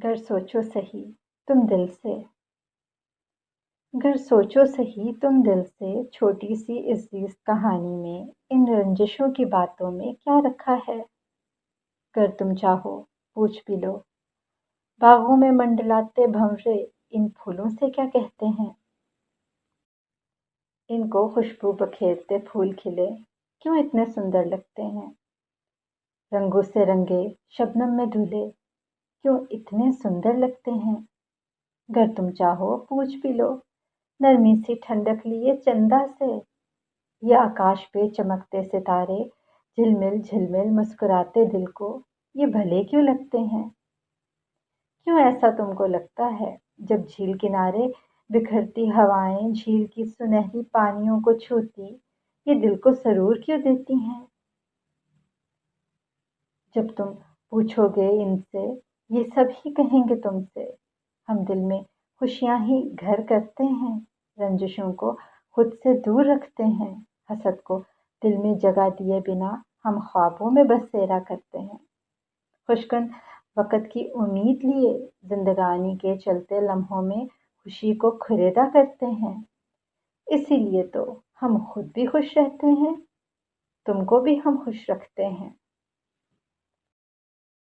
गर सोचो सही तुम दिल से। गर सोचो सही तुम दिल से, छोटी सी इस कहानी में इन रंजिशों की बातों में क्या रखा है। गर तुम चाहो पूछ भी लो, बागों में मंडलाते भंवरे इन फूलों से क्या कहते हैं। इनको खुशबू बखेरते फूल खिले क्यों इतने सुंदर लगते हैं। रंगों से रंगे शबनम में धुले क्यों इतने सुंदर लगते हैं। गर तुम चाहो पूछ भी लो, नरमी सी ठंडक लिए चंदा से, ये आकाश पे चमकते सितारे झिलमिल झिलमिल मुस्कुराते दिल को ये भले क्यों लगते हैं। क्यों ऐसा तुमको लगता है जब झील किनारे बिखरती हवाएं झील की सुनहरी पानियों को छूती ये दिल को सरूर क्यों देती हैं। जब तुम पूछोगे इनसे ये सब ही कहेंगे तुमसे, हम दिल में खुशियां ही घर करते हैं, रंजिशों को खुद से दूर रखते हैं, हसद को दिल में जगह दिए बिना हम ख्वाबों में बसेरा करते हैं। खुशकन वक़्त की उम्मीद लिए जिंदगानी के चलते लम्हों में खुशी को खुरेदा करते हैं। इसीलिए तो हम खुद भी खुश रहते हैं, तुमको भी हम खुश रखते हैं।